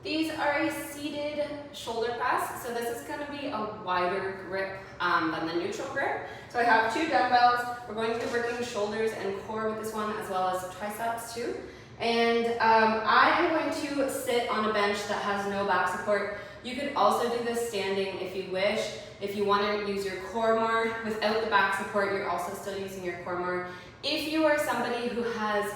These are a seated shoulder press, so this is going to be a wider grip than the neutral grip. So I have two dumbbells. We're going to be working shoulders and core with this one, as well as triceps too. And I am going to sit on a bench that has no back support. You could also do this standing if you wish. If you want to use your core more without the back support, you're also still using your core more. If you are somebody who has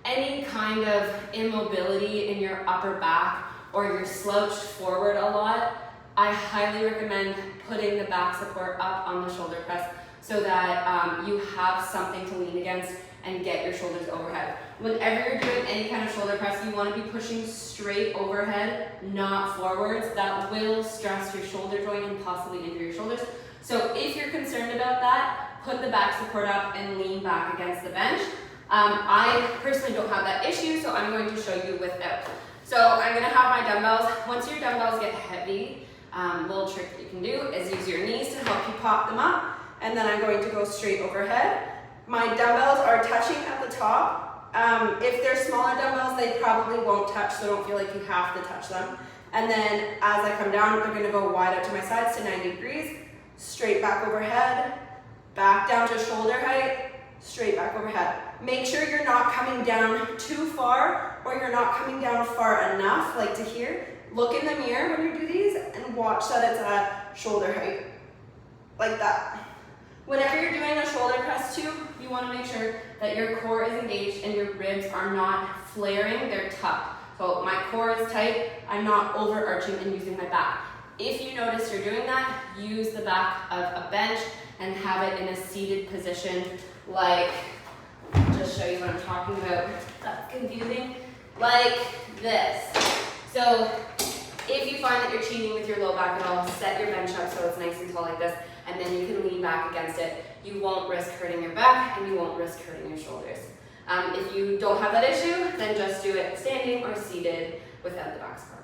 any kind of immobility in your upper back, or you're slouched forward a lot, I highly recommend putting the back support up on the shoulder press so that you have something to lean against and get your shoulders overhead. Whenever you're doing any kind of shoulder press, you want to be pushing straight overhead, not forwards. That will stress your shoulder joint and possibly injure your shoulders. So if you're concerned about that, put the back support up and lean back against the bench. I personally don't have that issue, so I'm going to show you without. So I'm going to have my dumbbells. Once your dumbbells get heavy, little trick that you can do is use your knees to help you pop them up, and then I'm going to go straight overhead. My dumbbells are touching at the top. If they're smaller dumbbells, they probably won't touch, so don't feel like you have to touch them. And then as I come down, they're going to go wide out to my sides to 90 degrees, straight back overhead, back down to shoulder height, straight back overhead. Make sure you're not coming down too far, or you're not coming down far enough, like to here. Look in the mirror when you do these and watch that it's at shoulder height, like that. Whenever you're doing a shoulder press too, you want to make sure that your core is engaged and your ribs are not flaring, they're tucked. So my core is tight, I'm not overarching and using my back. If you notice you're doing that, use the back of a bench and have it in a seated position, like, just show you what I'm talking about. That's confusing. Like this. So if you find that you're cheating with your low back at all, set your bench up so it's nice and tall like this, and then you can lean back against it. You won't risk hurting your back, and you won't risk hurting your shoulders. If you don't have that issue, then just do it standing or seated without the back support.